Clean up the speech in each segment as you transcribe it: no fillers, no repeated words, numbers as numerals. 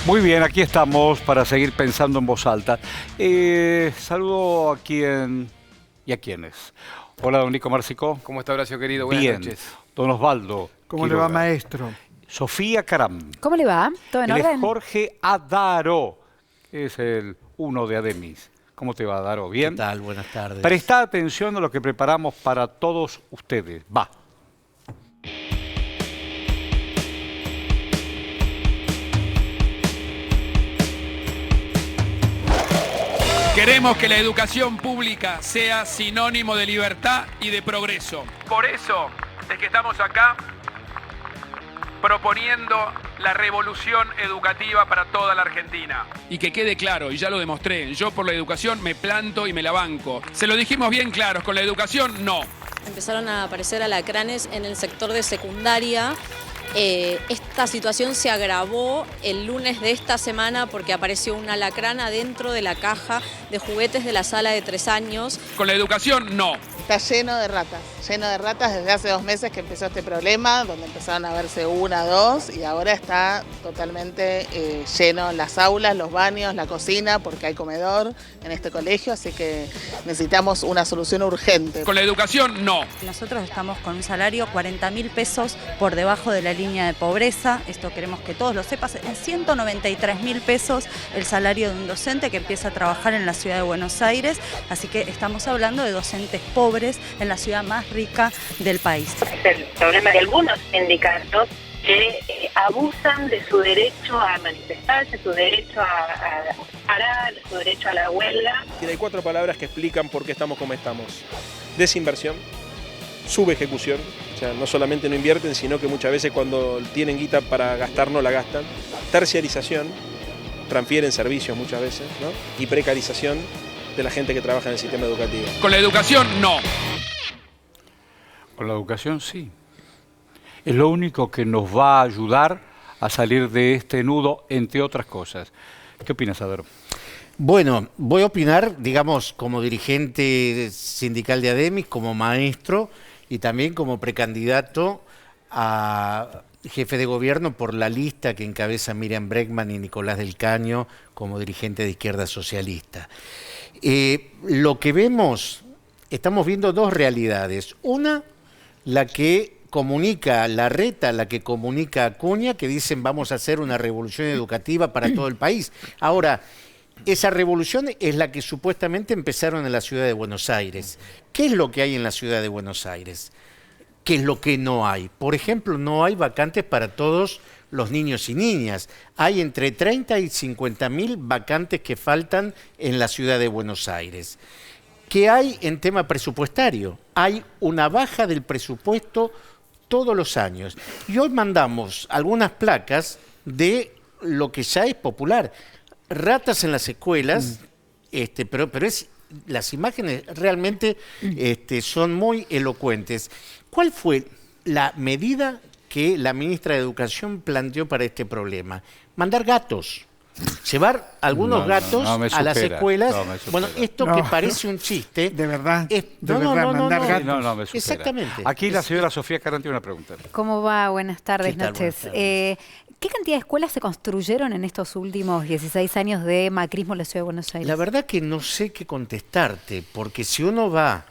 Muy bien, aquí estamos para seguir pensando en voz alta. Saludo a quién y a quiénes. Hola, don Nico Marcicó. ¿Cómo está, Horacio, querido? Buenas Bien. noches. Don Osvaldo. ¿Cómo le va, maestro? Sofía Caram. ¿Cómo le va? ¿Todo en Él orden? es Jorge Adaro, que es el uno de Ademis. ¿Cómo te va, Adaro? ¿Bien? ¿Qué tal? Buenas tardes. Prestad atención a lo que preparamos para todos ustedes. Va. Queremos que la educación pública sea sinónimo de libertad y de progreso. Por eso es que estamos acá proponiendo la revolución educativa para toda la Argentina. Y que quede claro, y ya lo demostré, yo por la educación me planto y me la banco. Se lo dijimos bien claros, con la educación no. Empezaron a aparecer alacranes en el sector de secundaria. Esta situación se agravó el lunes de esta semana porque apareció un alacrán adentro de la caja de juguetes de la sala de 3 años. Con la educación no. Está lleno de ratas desde hace 2 meses que empezó este problema, donde empezaron a verse 1, 2 y ahora está totalmente lleno en las aulas, los baños, la cocina, porque hay comedor en este colegio, así que necesitamos una solución urgente. Con la educación no. Nosotros estamos con un salario 40.000 pesos por debajo de la línea de pobreza, esto queremos que todos lo sepan, es 193.000 pesos el salario de un docente que empieza a trabajar en la ciudad de Buenos Aires, así que estamos hablando de docentes pobres en la ciudad más rica del país. Es el problema de algunos sindicatos que abusan de su derecho a manifestarse, su derecho a parar, su derecho a la huelga. Y hay 4 palabras que explican por qué estamos como estamos. Desinversión, subejecución, o sea, no solamente no invierten, sino que muchas veces cuando tienen guita para gastar no la gastan. Terciarización, transfieren servicios muchas veces, ¿no? Y precarización de la gente que trabaja en el sistema educativo. Con la educación no. Con la educación sí. Es lo único que nos va a ayudar a salir de este nudo, entre otras cosas. ¿Qué opinas, Adaro? Bueno, voy a opinar, digamos, como dirigente sindical de Ademis, como maestro y también como precandidato a jefe de gobierno por la lista que encabeza Miriam Bregman y Nicolás del Caño como dirigente de Izquierda Socialista. Lo que vemos, estamos viendo 2 realidades. Una, la que comunica Larreta, la que comunica Acuña, que dicen vamos a hacer una revolución educativa para todo el país. Ahora, esa revolución es la que supuestamente empezaron en la ciudad de Buenos Aires. ¿Qué es lo que hay en la ciudad de Buenos Aires? ¿Qué es lo que no hay? Por ejemplo, no hay vacantes para todos los niños y niñas. Hay entre 30 y 50.000 vacantes que faltan en la ciudad de Buenos Aires. ¿Qué hay en tema presupuestario? Hay una baja del presupuesto todos los años. Y hoy mandamos algunas placas de lo que ya es popular. Ratas en las escuelas, pero las imágenes realmente son muy elocuentes. ¿Cuál fue la medida que la ministra de Educación planteó para este problema? Mandar gatos. Llevar algunos gatos a las escuelas. Bueno, esto que parece un chiste. De verdad. Mandar gatos. No, me supera. Exactamente. Aquí la señora Sofía Caram tiene una pregunta. ¿Cómo va? Buenas tardes, ¿Qué tal? noches. Buenas tardes. ¿Qué cantidad de escuelas se construyeron en estos últimos 16 años de macrismo en la ciudad de Buenos Aires? La verdad que no sé qué contestarte, porque si uno va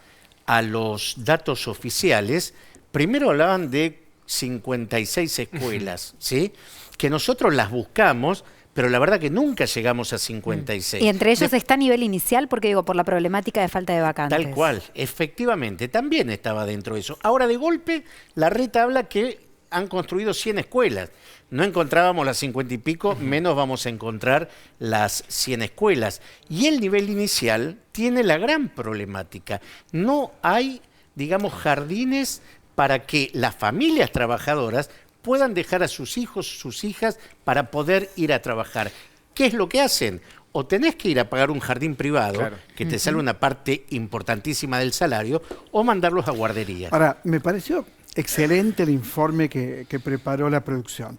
a los datos oficiales, primero hablaban de 56 escuelas, ¿sí? Que nosotros las buscamos, pero la verdad que nunca llegamos a 56. Y entre ellos está a nivel inicial, porque digo, por la problemática de falta de vacantes. Tal cual, efectivamente, también estaba dentro de eso. Ahora de golpe, Larreta habla que han construido 100 escuelas. No encontrábamos las 50 y pico, menos vamos a encontrar las 100 escuelas. Y el nivel inicial tiene la gran problemática. No hay, digamos, jardines para que las familias trabajadoras puedan dejar a sus hijos, sus hijas, para poder ir a trabajar. ¿Qué es lo que hacen? O tenés que ir a pagar un jardín privado, claro, que te sale una parte importantísima del salario, o mandarlos a guarderías. Ahora, me pareció excelente el informe que preparó la producción.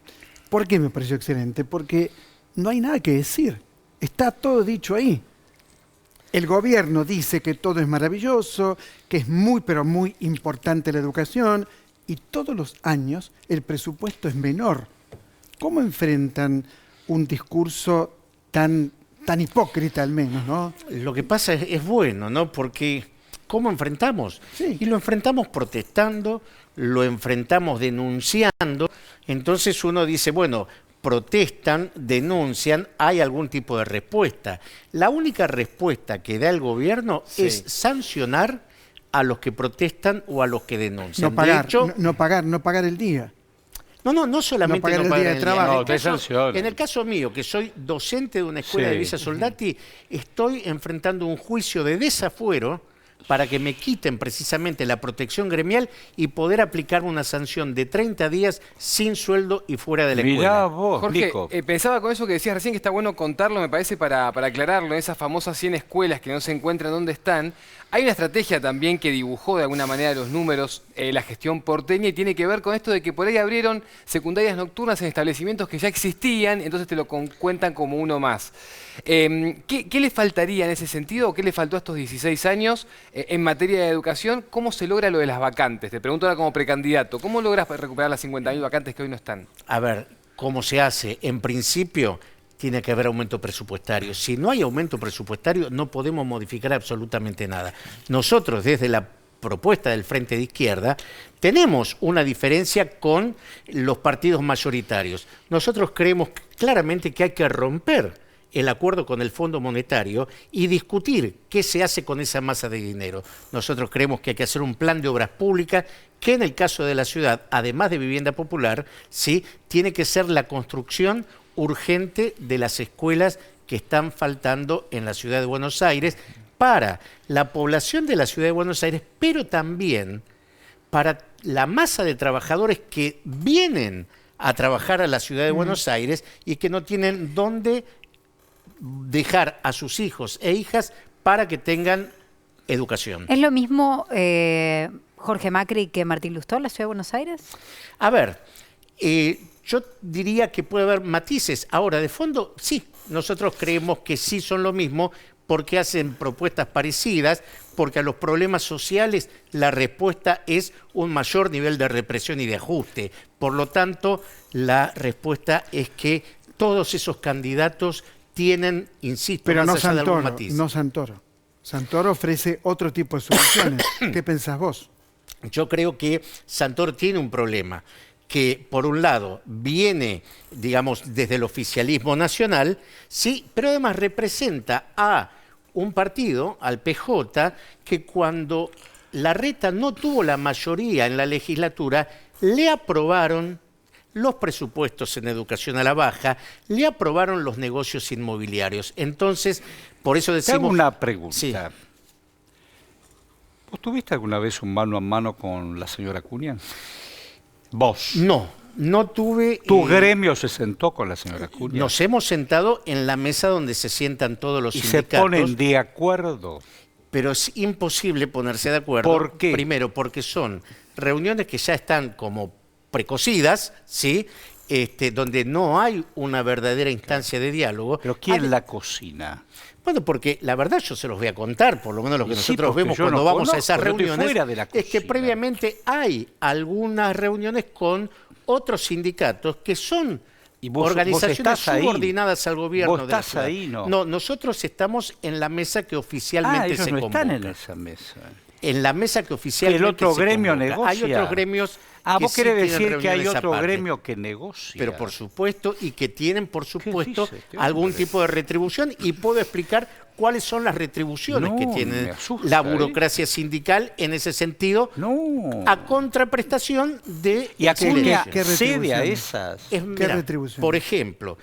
¿Por qué me pareció excelente? Porque no hay nada que decir. Está todo dicho ahí. El gobierno dice que todo es maravilloso, que es muy, pero muy importante la educación, y todos los años el presupuesto es menor. ¿Cómo enfrentan un discurso tan hipócrita al menos, ¿no? Lo que pasa es bueno, ¿no? Porque ¿cómo enfrentamos? Sí. Y lo enfrentamos protestando, lo enfrentamos denunciando. Entonces uno dice, bueno, protestan, denuncian, hay algún tipo de respuesta. La única respuesta que da el gobierno es sancionar a los que protestan o a los que denuncian. No pagar, De hecho, no pagar el día. no solamente No pagar el día de trabajo. No, te sancionan. En el caso mío, que soy docente de una escuela Sí. de Villa Soldati, estoy enfrentando un juicio de desafuero para que me quiten precisamente la protección gremial y poder aplicar una sanción de 30 días sin sueldo y fuera de la Mirá escuela. vos, Jorge, Nico. pensaba con eso que decías recién que está bueno contarlo, me parece, para aclararlo, en esas famosas 100 escuelas que no se encuentran dónde están. Hay una estrategia también que dibujó de alguna manera los números la gestión porteña y tiene que ver con esto de que por ahí abrieron secundarias nocturnas en establecimientos que ya existían, entonces te lo cuentan como uno más. ¿Qué le faltaría en ese sentido o qué le faltó a estos 16 años en materia de educación? ¿Cómo se logra lo de las vacantes? Te pregunto ahora como precandidato, ¿cómo logras recuperar las 50.000 vacantes que hoy no están? A ver, ¿cómo se hace? En principio, tiene que haber aumento presupuestario. Si no hay aumento presupuestario, no podemos modificar absolutamente nada. Nosotros, desde la propuesta del Frente de Izquierda, tenemos una diferencia con los partidos mayoritarios. Nosotros creemos claramente que hay que romper el acuerdo con el Fondo Monetario y discutir qué se hace con esa masa de dinero. Nosotros creemos que hay que hacer un plan de obras públicas que en el caso de la ciudad, además de vivienda popular, sí, tiene que ser la construcción urgente de las escuelas que están faltando en la ciudad de Buenos Aires para la población de la ciudad de Buenos Aires, pero también para la masa de trabajadores que vienen a trabajar a la ciudad de Buenos Aires y que no tienen dónde dejar a sus hijos e hijas para que tengan educación. ¿Es lo mismo Jorge Macri que Martín Lustó en la Ciudad de Buenos Aires? A ver, yo diría que puede haber matices. Ahora, de fondo, sí, nosotros creemos que sí son lo mismo porque hacen propuestas parecidas, porque a los problemas sociales la respuesta es un mayor nivel de represión y de ajuste. Por lo tanto, la respuesta es que todos esos candidatos tienen, insisto, Pero no más allá de algún Santoro, matiz. no Santoro. Santoro ofrece otro tipo de soluciones. ¿Qué pensás vos? Yo creo que Santoro tiene un problema que, por un lado, viene, digamos, desde el oficialismo nacional, sí, pero además representa a un partido, al PJ, que cuando Larreta no tuvo la mayoría en la legislatura, le aprobaron los presupuestos en educación a la baja, le aprobaron los negocios inmobiliarios. Entonces, por eso Te decimos... hago una pregunta. Sí. ¿Vos tuviste alguna vez un mano a mano con la señora Cunha? ¿Vos? No tuve... ¿Tu gremio se sentó con la señora Cunha? Nos hemos sentado en la mesa donde se sientan todos los ¿Y se sindicatos. ponen de acuerdo? Pero es imposible ponerse de acuerdo. ¿Por qué? Primero, porque son reuniones que ya están como precocidas, ¿sí? Donde no hay una verdadera instancia de diálogo. ¿Pero quién la cocina? Bueno, porque la verdad yo se los voy a contar, por lo menos lo que Y sí, nosotros porque vemos yo cuando no vamos a conozco, esas yo estoy reuniones, fuera de la es que cocina. previamente hay algunas reuniones con otros sindicatos que son ¿Y vos organizaciones estás ahí? subordinadas al gobierno. ¿Vos de la estás ciudad. ahí, no? No, nosotros estamos en la mesa que oficialmente ellos se no convoca. están en esa mesa. En la mesa que oficialmente El otro se gremio convoca. negocia. Hay otros gremios Ah, que vos sí querés tienen decir que hay reuniones otro aparte. gremio que negocia. Pero por supuesto, y que tienen, por supuesto, dice este algún hombre? tipo de retribución, y puedo explicar cuáles son las retribuciones que No, tiene me asusta, la burocracia sindical en ese sentido, a contraprestación de... ¿Y a Cunha ¿Qué cede a retribución? esas? Es, mira, retribución? por ejemplo,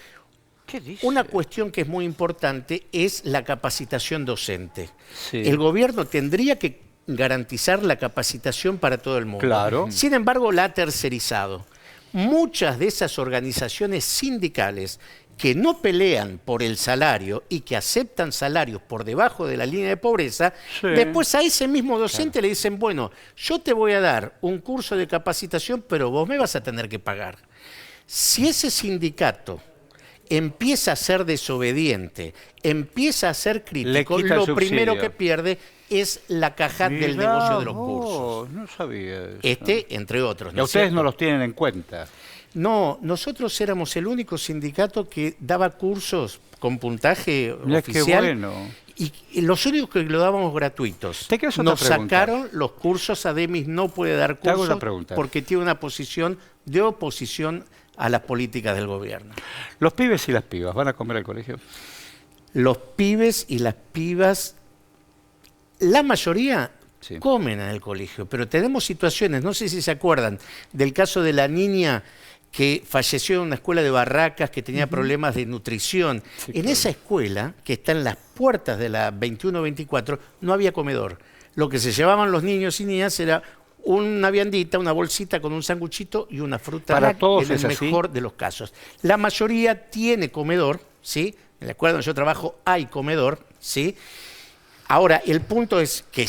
¿Qué dice? una cuestión que es muy importante es la capacitación docente. Sí. El gobierno tendría que garantizar la capacitación para todo el mundo. Claro. Sin embargo, la ha tercerizado. Muchas de esas organizaciones sindicales que no pelean por el salario y que aceptan salarios por debajo de la línea de pobreza, Sí. después a ese mismo docente le dicen, bueno, yo te voy a dar un curso de capacitación, pero vos me vas a tener que pagar. Si ese sindicato empieza a ser desobediente, empieza a ser crítico, quita el lo subsidio. primero que pierde es la caja del Mirá negocio de los vos, cursos. No sabía eso. Entre otros. Y a es ustedes cierto? no los tienen en cuenta. No, nosotros éramos el único sindicato que daba cursos con puntaje Mirá oficial. qué bueno. Y los únicos que lo dábamos gratuitos. Te quiero hacer otra Nos pregunta. sacaron los cursos, Ademis no puede dar Te hago cursos una pregunta. porque tiene una posición de oposición a las políticas del gobierno. ¿Los pibes y las pibas van a comer al colegio? Los pibes y las pibas, la mayoría Sí. comen en el colegio, pero tenemos situaciones, no sé si se acuerdan, del caso de la niña que falleció en una escuela de Barracas, que tenía problemas de nutrición. Sí, En claro. esa escuela, que está en las puertas de la 21-24, no había comedor. Lo que se llevaban los niños y niñas era una viandita, una bolsita con un sanguchito y una fruta. ¿Para todos en es el así? mejor de los casos. La mayoría tiene comedor, ¿sí? En la escuela donde yo trabajo hay comedor, ¿sí? Ahora, el punto es que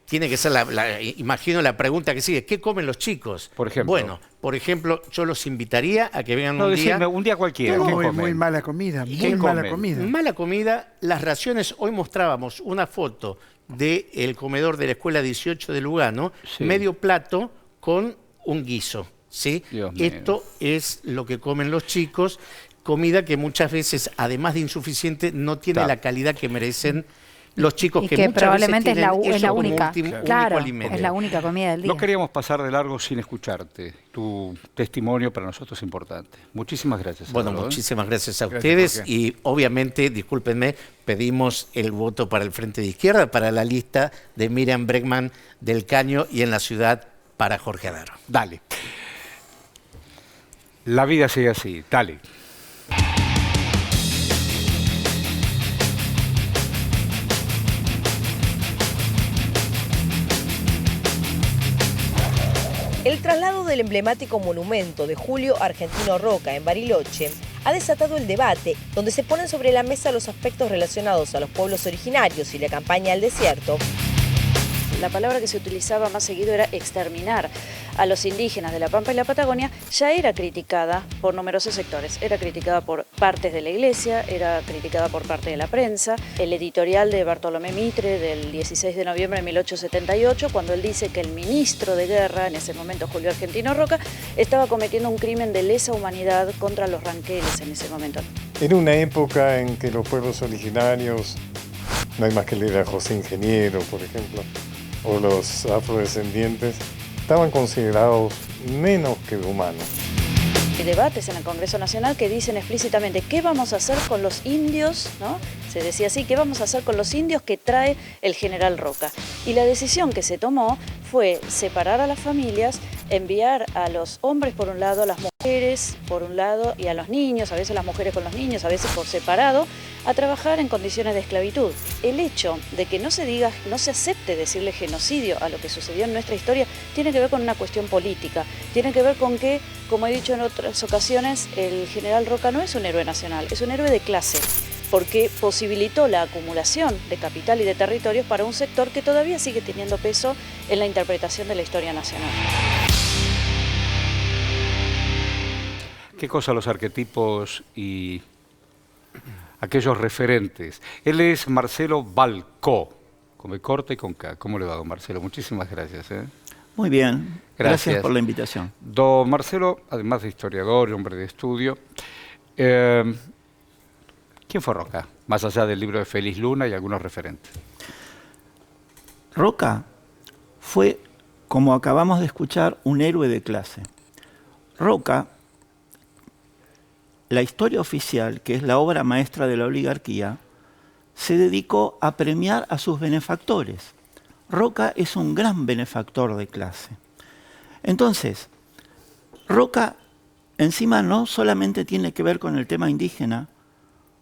tiene que ser, imagino la pregunta que sigue, ¿qué comen los chicos? Por ejemplo. Bueno, por ejemplo, yo los invitaría a que vengan No, un día. decime, un día cualquiera. ¿Qué Muy, comen? muy mala comida, ¿Qué muy mala comen? comida. Mala comida, las raciones, hoy mostrábamos una foto del comedor de la escuela 18 de Lugano, Sí. medio plato con un guiso, ¿sí? Dios mío. Esto es lo que comen los chicos, comida que muchas veces, además de insuficiente, no tiene Claro. la calidad que merecen los chicos Y que que muchas probablemente veces tienen es eso la como única. único Claro, alimento. es la única comida del día. No queríamos pasar de largo sin escucharte. Tu testimonio para nosotros es importante. Muchísimas gracias. Bueno, Álvaro, ¿eh? muchísimas gracias a Gracias, ustedes Jorge. y obviamente, discúlpenme, pedimos el voto para el Frente de Izquierda, para la lista de Miriam Bregman del Caño y en la ciudad para Jorge Adaro. Dale. La vida sigue así. Dale. El traslado del emblemático monumento de Julio Argentino Roca en Bariloche ha desatado el debate, donde se ponen sobre la mesa los aspectos relacionados a los pueblos originarios y la campaña al desierto. La palabra que se utilizaba más seguido era exterminar a los indígenas de la Pampa y la Patagonia, ya era criticada por numerosos sectores. Era criticada por partes de la iglesia, era criticada por parte de la prensa. El editorial de Bartolomé Mitre del 16 de noviembre de 1878, cuando él dice que el ministro de guerra, en ese momento Julio Argentino Roca, estaba cometiendo un crimen de lesa humanidad contra los ranqueles en ese momento. En una época en que los pueblos originarios, no hay más que leer a José Ingeniero, por ejemplo, o los afrodescendientes, estaban considerados menos que humanos. Hay debates en el Congreso Nacional que dicen explícitamente qué vamos a hacer con los indios, ¿no? Se decía así, qué vamos a hacer con los indios que trae el general Roca. Y la decisión que se tomó fue separar a las familias, enviar a los hombres por un lado, a las mujeres por un lado y a los niños, a veces las mujeres con los niños, a veces por separado, a trabajar en condiciones de esclavitud. El hecho de que no se acepte decirle genocidio a lo que sucedió en nuestra historia tiene que ver con una cuestión política, tiene que ver con que, como he dicho en otras ocasiones, el general Roca no es un héroe nacional, es un héroe de clase, porque posibilitó la acumulación de capital y de territorios para un sector que todavía sigue teniendo peso en la interpretación de la historia nacional. ¿Qué cosa los arquetipos y aquellos referentes? Él es Marcelo Balcó, con B corta y con K. ¿Cómo le va, don Marcelo? Muchísimas gracias. Muy bien, gracias por la invitación. Don Marcelo, además de historiador y hombre de estudio, ¿quién fue Roca? Más allá del libro de Félix Luna y algunos referentes. Roca fue, como acabamos de escuchar, un héroe de clase. Roca, la historia oficial, que es la obra maestra de la oligarquía, se dedicó a premiar a sus benefactores. Roca es un gran benefactor de clase. Entonces, Roca encima no solamente tiene que ver con el tema indígena,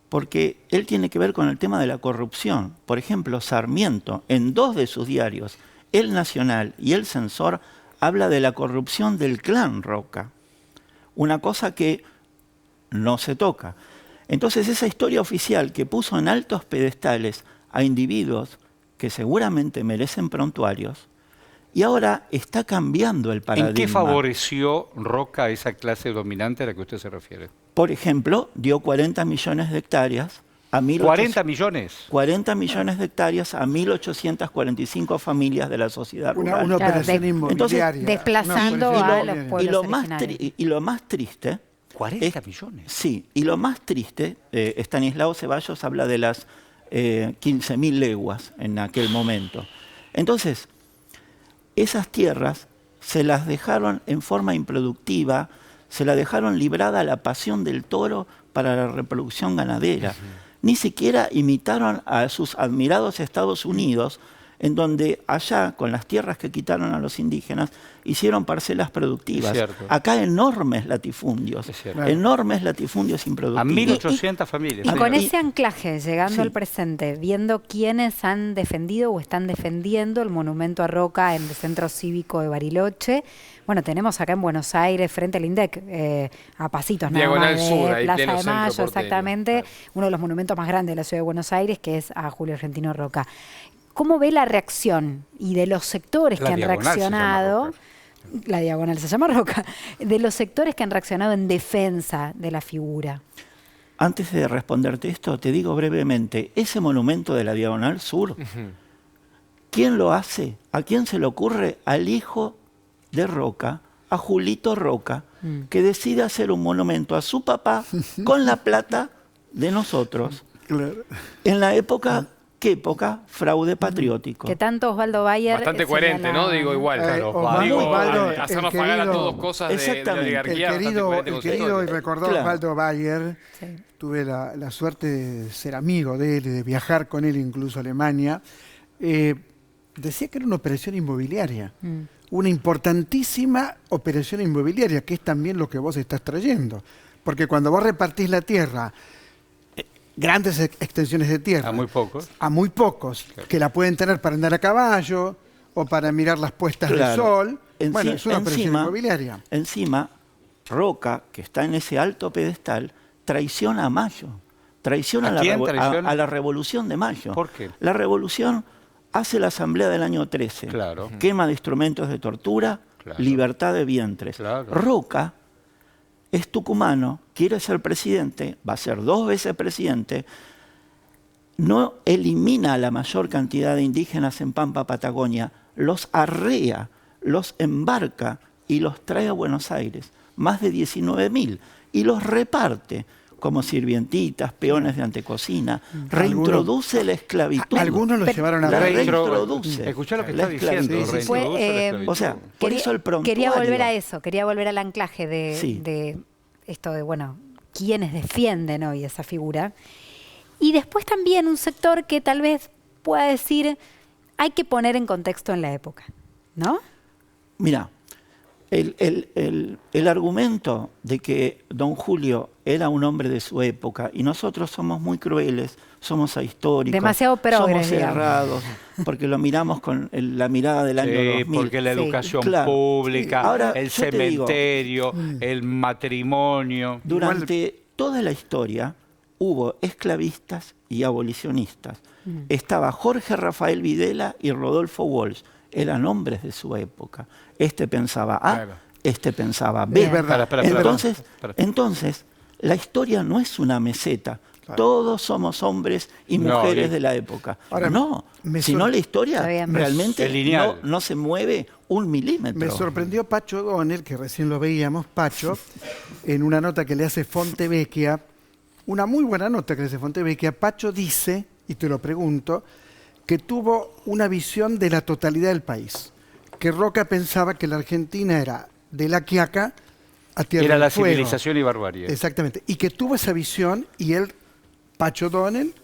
porque él tiene que ver con el tema de la corrupción. Por ejemplo, Sarmiento, en 2 de sus diarios, El Nacional y El Censor, habla de la corrupción del clan Roca. Una cosa que no se toca. Entonces, esa historia oficial que puso en altos pedestales a individuos que seguramente merecen prontuarios, y ahora está cambiando el paradigma. ¿En qué favoreció Roca a esa clase dominante a la que usted se refiere? Por ejemplo, dio 40 millones de hectáreas a 40 millones. 40 millones de hectáreas a 1.845 familias de la sociedad rural. Una operación inmobiliaria. Desplazando a los pueblos originarios. Y lo más triste... 40 millones. Sí, y lo más triste, Estanislao Ceballos habla de las 15.000 leguas en aquel momento. Entonces, esas tierras se las dejaron en forma improductiva, se la dejaron librada a la pasión del toro para la reproducción ganadera. Ni siquiera imitaron a sus admirados Estados Unidos, en donde allá, con las tierras que quitaron a los indígenas, hicieron parcelas productivas. Acá enormes latifundios improductivos. A 1.800 familias. Y con ese anclaje, llegando al presente, viendo quiénes han defendido o están defendiendo el monumento a Roca en el Centro Cívico de Bariloche. Bueno, tenemos acá en Buenos Aires, frente al INDEC, a pasitos nada Diagonal más de Sur, ahí Plaza pleno de centro Mayo, porteño. exactamente, uno de los monumentos más grandes de la ciudad de Buenos Aires, que es a Julio Argentino Roca. ¿Cómo ve la reacción y de los sectores que han reaccionado? La diagonal se llama Roca. De los sectores que han reaccionado en defensa de la figura. Antes de responderte esto, te digo brevemente, ese monumento de la Diagonal Sur, ¿quién lo hace? ¿A quién se le ocurre? Al hijo de Roca, a Julito Roca, que decide hacer un monumento a su papá con la plata de nosotros. En la época... ¿Qué época? Fraude patriótico. Que tanto Osvaldo Bayer... Bastante coherente, ¿no? Digo, igual. Hacernos pagar a todos cosas de oligarquía. El querido y recordado Osvaldo Bayer, tuve la suerte de ser amigo de él y de viajar con él incluso a Alemania, decía que era una operación inmobiliaria. Una importantísima operación inmobiliaria, que es también lo que vos estás trayendo. Porque cuando vos repartís la tierra... grandes extensiones de tierra. A muy pocos. A muy pocos, que la pueden tener para andar a caballo o para mirar las puestas del sol. Bueno, es una operación inmobiliaria. Encima, Roca, que está en ese alto pedestal, traiciona a Mayo. Traiciona a la Revolución de Mayo. ¿Por qué? La Revolución hace la Asamblea del año 13. Quema de instrumentos de tortura, libertad de vientres. Roca es tucumano, quiere ser presidente, va a ser 2 veces presidente, no elimina a la mayor cantidad de indígenas en Pampa, Patagonia, los arrea, los embarca y los trae a Buenos Aires, más de 19.000, y los reparte como sirvientitas, peones de antecocina, reintroduce la esclavitud. Algunos lo llevaron a reintroduce. Escuchá lo que está diciendo. O sea, por eso el prontuario. Quería volver a eso, quería volver al anclaje de esto de, bueno, quiénes defienden hoy esa figura. Y después también un sector que tal vez pueda decir, hay que poner en contexto en la época, ¿no? Mira, el argumento de que don Julio era un hombre de su época y nosotros somos muy crueles, somos ahistóricos, demasiado progres, somos cerrados, porque lo miramos con la mirada del año 2000. Porque la educación pública, Ahora, el cementerio, el matrimonio. Durante toda la historia hubo esclavistas y abolicionistas. Estaba Jorge Rafael Videla y Rodolfo Walsh. Eran hombres de su época. Este pensaba A, este pensaba B. Es verdad. Entonces, la historia no es una meseta. Todos somos hombres y mujeres de la época. Ahora, si no la historia realmente no se mueve un milímetro. Me sorprendió Pacho Donel, que recién lo veíamos, Pacho, en una nota que le hace Fontevecchia, una muy buena nota que le hace Fontevecchia. Pacho dice, y te lo pregunto, que tuvo una visión de la totalidad del país. Que Roca pensaba que la Argentina era de La Quiaca a Tierra Era del la Fuego. civilización y barbarie. Exactamente. Y que tuvo esa visión y él, Pacho Donel,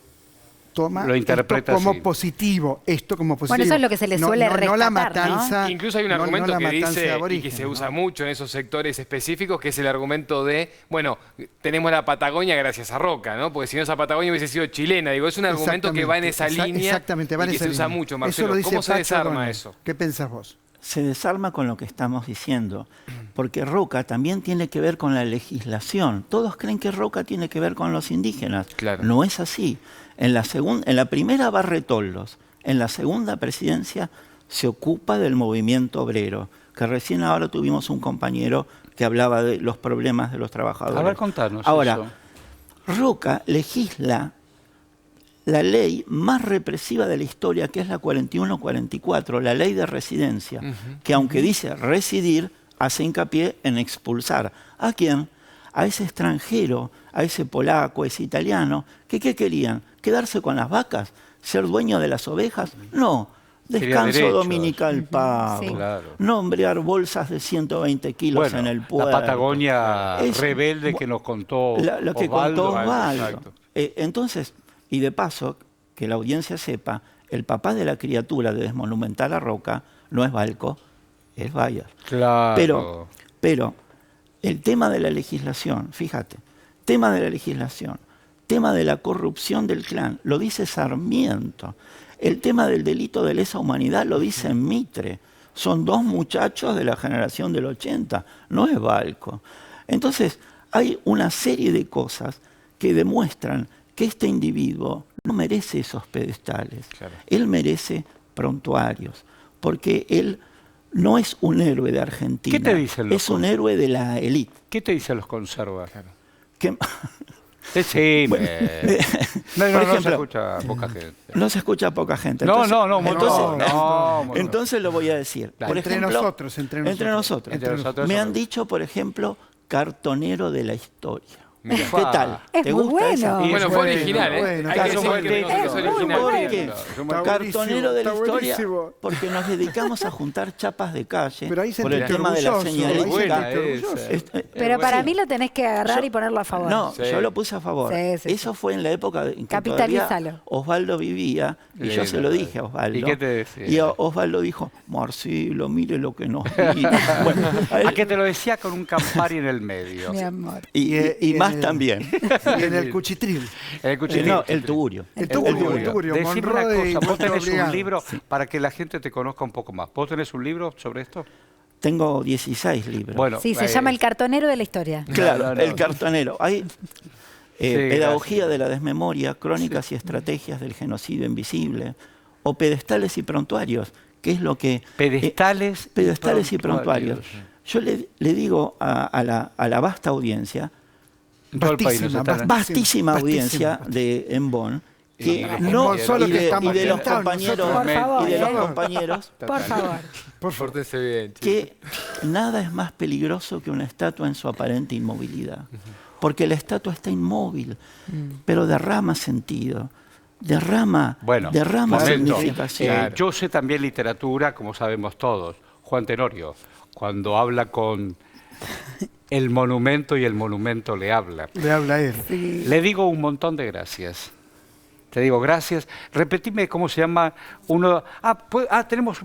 toma lo interpreta esto como así. positivo. Esto como positivo. Bueno, eso es lo que se le suele rescatar, no la matanza, ¿no? Incluso hay un argumento la que matanza dice, de y aborígenes, que se usa mucho en esos sectores específicos, que es el argumento de, bueno, tenemos la Patagonia gracias a Roca, ¿no? Porque si no esa Patagonia hubiese sido chilena. Digo, es un argumento que va en esa línea exactamente, va en y que esa se usa línea. mucho, Eso Marcelo. lo dice ¿Cómo se Pacho desarma Donel. eso? ¿Qué pensás vos? Se desarma con lo que estamos diciendo, porque Roca también tiene que ver con la legislación. Todos creen que Roca tiene que ver con los indígenas. No es así. En la primera barre toldos, en la segunda presidencia se ocupa del movimiento obrero, que recién ahora tuvimos un compañero que hablaba de los problemas de los trabajadores. A ver, contanos ahora, eso. Roca legisla la ley más represiva de la historia, que es la 41-44, la ley de residencia, que aunque dice residir, hace hincapié en expulsar. ¿A quién? A ese extranjero, a ese polaco, a ese italiano, que ¿qué querían? ¿Quedarse con las vacas? ¿Ser dueño de las ovejas? No. Descanso dominical pago. Sí. Claro. Nombrear bolsas de 120 kilos en el puerto. La Patagonia rebelde que nos contó lo que contó Osvaldo. Entonces, y de paso, que la audiencia sepa, el papá de la criatura de desmonumentar a Roca no es Balco, es Bayer. Claro. Pero el tema de la legislación, fíjate, tema de la legislación, tema de la corrupción del clan, lo dice Sarmiento. El tema del delito de lesa humanidad lo dice Mitre. Son dos muchachos de la generación del 80, no es Balco. Entonces, hay una serie de cosas que demuestran que este individuo no merece esos pedestales. Claro. Él merece prontuarios, porque él no es un héroe de Argentina. ¿Qué te dicen los es un héroe de la élite. ¿Qué te dicen los conservas? Claro. Sí, bueno, no se escucha poca gente. No se escucha poca gente. Entonces lo voy a decir. Por ejemplo, entre nosotros. Me han dicho, por ejemplo, cartonero de la historia. ¿Qué tal? ¿Te gusta esa? Bueno, fue original, ¿eh? Cartonero de la historia, porque nos dedicamos a juntar chapas de calle por el tema de la señalística. Pero para mí lo tenés que agarrar y ponerlo a favor. No, yo lo puse a favor. Eso fue en la época en que todavía Osvaldo vivía, y yo se lo dije a Osvaldo. ¿Y qué te decía? Y Osvaldo dijo, Marcelo, mire lo que nos dijo. ¿A qué te lo decía con un Campari en el medio? Mi amor. Y más también. Y en el cuchitril. No, el tugurio. El tugurio. Decime una cosa, vos tenés un libro para que la gente te conozca un poco más. ¿Vos tenés un libro sobre esto? Tengo 16 libros. Bueno, sí, se llama El cartonero de la historia. Claro, El cartonero. Hay pedagogía de la desmemoria, crónicas y estrategias del genocidio invisible, o pedestales y prontuarios, que es lo que... Pedestales y prontuarios. Yo le digo a la vasta audiencia, vastísima audiencia en Bonn, que no solo que estamos de los compañeros, por favor, que nada es más peligroso que una estatua en su aparente inmovilidad, porque la estatua está inmóvil, pero derrama sentido, derrama significación. Yo sé también literatura, como sabemos todos. Juan Tenorio, cuando habla con el monumento y el monumento le habla. Le habla a él. Sí. Le digo un montón de gracias. Te digo gracias. Repetime cómo se llama uno. Tenemos,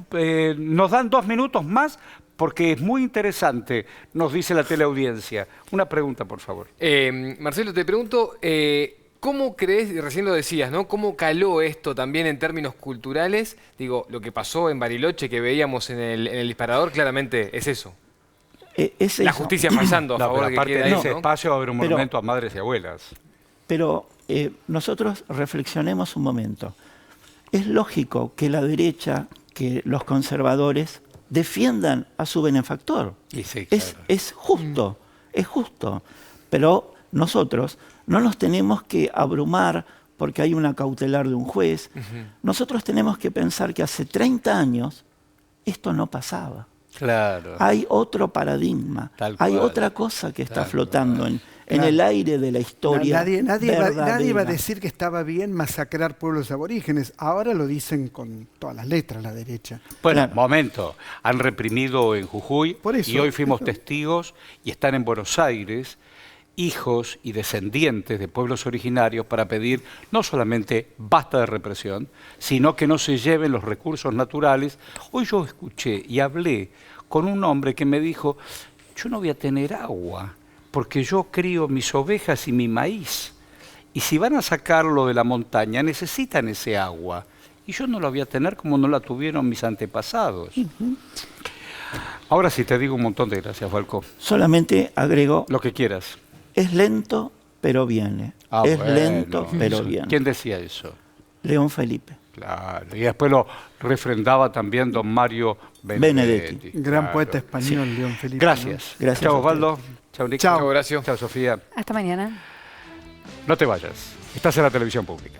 nos dan 2 minutos más porque es muy interesante, nos dice la teleaudiencia. Una pregunta, por favor. Marcelo, te pregunto, ¿cómo crees, y recién lo decías, ¿no? ¿Cómo caló esto también en términos culturales? Digo, lo que pasó en Bariloche que veíamos en el disparador, claramente es eso. La justicia fallando a favor de que quede ahí, ese espacio va a haber un monumento a madres y abuelas. Pero nosotros reflexionemos un momento. Es lógico que la derecha, que los conservadores defiendan a su benefactor. Sí, claro. Es justo, es justo. Pero nosotros no nos tenemos que abrumar porque hay una cautelar de un juez. Nosotros tenemos que pensar que hace 30 años esto no pasaba. Claro. Hay otro paradigma, hay otra cosa que está flotando en el aire de la historia. Nadie va a decir que estaba bien masacrar pueblos aborígenes. Ahora lo dicen con todas las letras la derecha. Bueno, momento. Han reprimido en Jujuy y hoy fuimos testigos y están en Buenos Aires hijos y descendientes de pueblos originarios para pedir no solamente basta de represión, sino que no se lleven los recursos naturales. Hoy yo escuché y hablé con un hombre que me dijo, yo no voy a tener agua porque yo crío mis ovejas y mi maíz. Y si van a sacarlo de la montaña, necesitan ese agua. Y yo no la voy a tener como no la tuvieron mis antepasados. Ahora sí te digo un montón de gracias, Balco. Solamente agrego... Lo que quieras. Es lento, pero viene. Lento, pero viene. ¿Quién decía eso? León Felipe. Claro, y después lo refrendaba también don Mario Benedetti. Gran poeta español, León Felipe. Gracias. Gracias. Chao, Osvaldo. Chao, Nick. Chao, Horacio. Chao, Sofía. Hasta mañana. No te vayas. Estás en la televisión pública.